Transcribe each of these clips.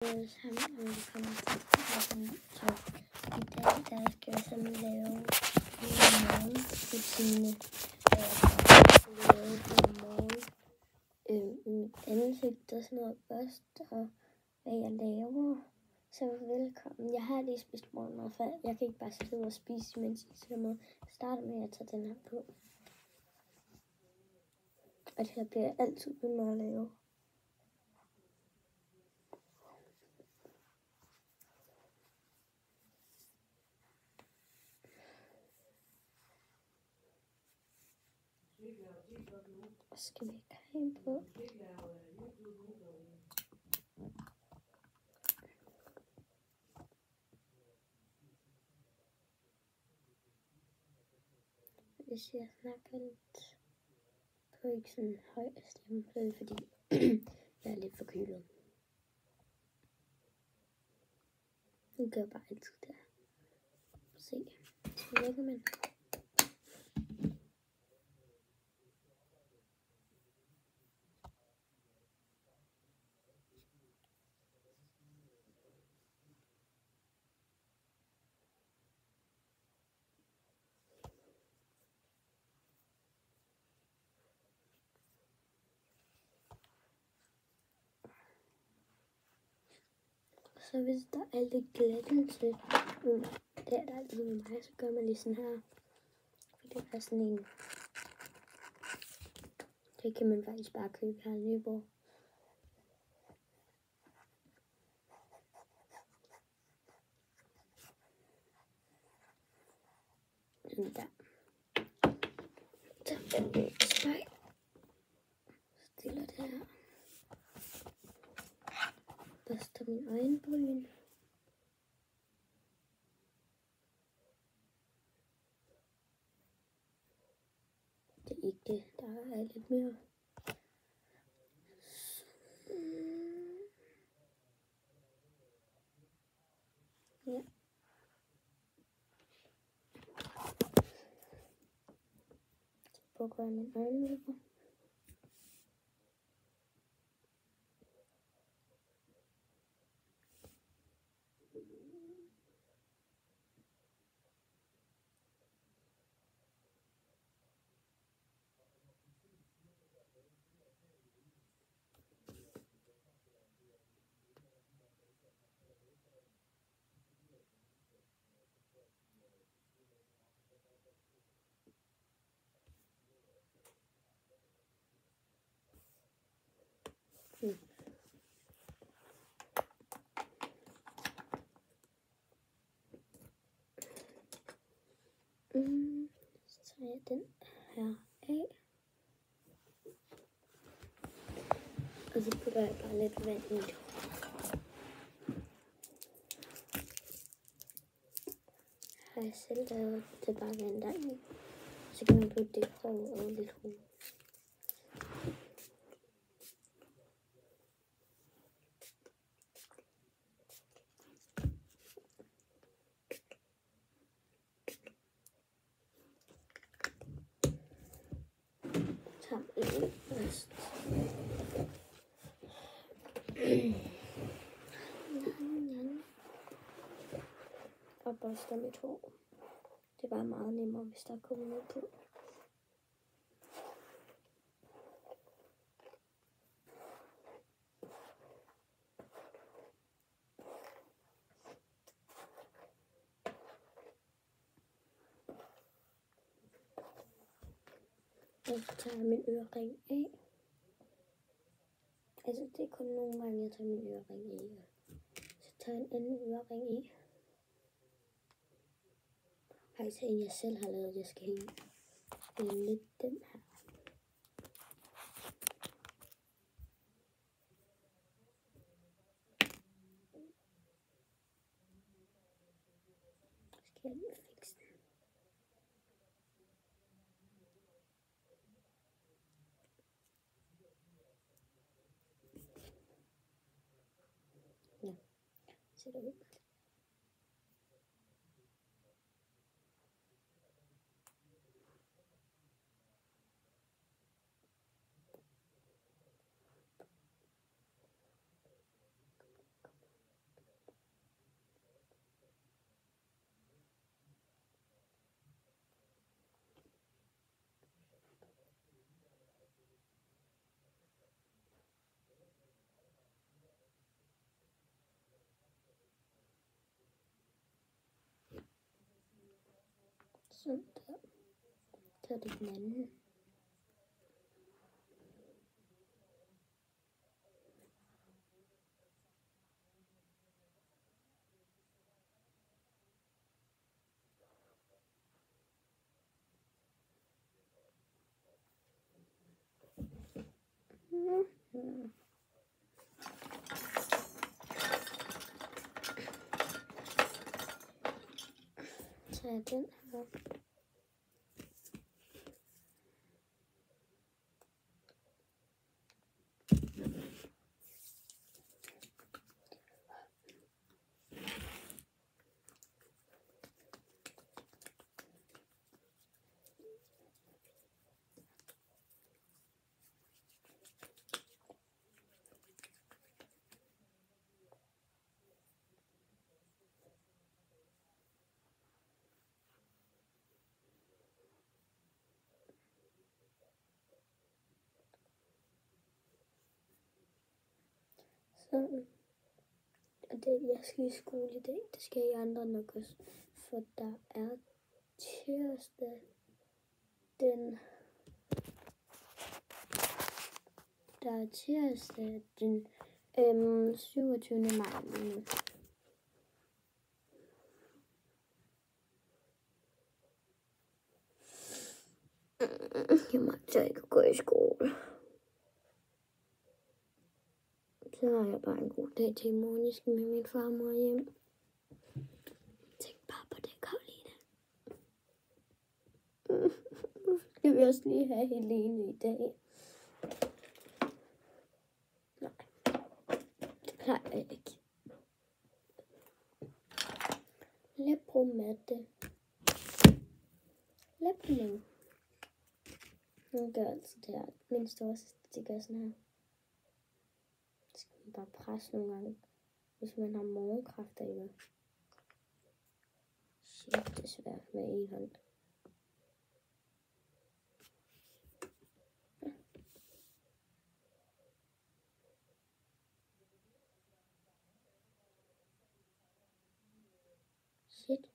Velkommen til i dag, der skal jeg sådan lave en morgenrutine. Lave på morgen mit ansigt og sådan noget først, og hvad jeg laver. Så velkommen. Jeg har lige spist morgenmad, for jeg kan ikke bare sidde og spise, mens jeg må starte med at tage den her på. Og det her bliver altid ved mig at lave. Skal vi ikke have en på? Hvis jeg snakker lidt på ikke sådan høj stemme, så er det fordi jeg er lidt forkølet. Nu gør jeg bare altid der. Se, så lægger man. Så hvis der er lidt glattelse, det er der altid med mig, så gør man lige sådan her. For det er sådan en, det kan man faktisk bare købe her i Nyborg. Sådan der. Så spejl. Stiller det her. Børster min øjenbryn. Det er ikke det, der er lidt mere. Ja. Så bukker jeg min øjenvipper. Så tager jeg den her af. Og så putter jeg bare lidt vand i det. Har jeg selv lavet det bare vand deri. Så kan man putte det i hår og lidt hår. Og børster mit hår. Det er bare meget nemmere, hvis der kommer noget på. Og så tager jeg min ørering af. Altså, det er kun nogle gange, jeg tager min ørering af. Så tager jeg en anden ørering i. Faktisk en, jeg selv har lavet, jeg skal hænge. Det er lidt den her. Skal jeg lige fikse den. Ja, ser det ud. Sådan der. Så er det den anden. Så er den her. Sådan. Og det, jeg skal i skole i dag. Det skal I andre nok også. For der er tirsdag den 27. maj nu. Jeg magter ikke at gå i skole. Så har jeg bare en god dag til i morgen. Jeg skal med min far og mor hjem. Tænk bare på det, Karoline. Nu skal vi også lige have Helene i dag. Nej, det plejer jeg ikke. Lepromatte. Lepling. Nu gør altså det her. Min storesøster, det gør sådan her. Det skal man bare presse nogle gange, hvis man har morgenkræfter i det. Shit, det er svært med en hånd. Shit.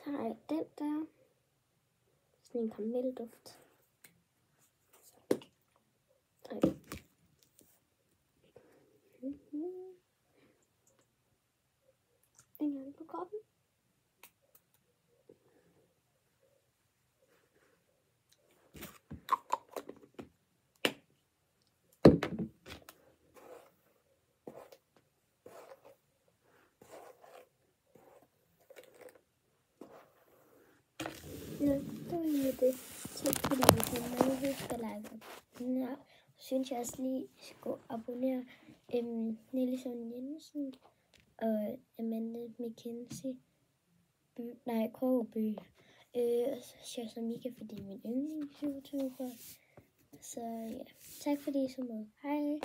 Så har jeg den der. Sådan en karamelduft. En gang på kroppen. Ja, det var egentlig det. Tak fordi I så med. Husk at like den her. Synes jeg også lige skulle abonnere Nellison Jensen og Amanda McKenzie. Krogby. Så Mika, fordi min yndlings YouTuber. Så ja, tak fordi I så med. Hej.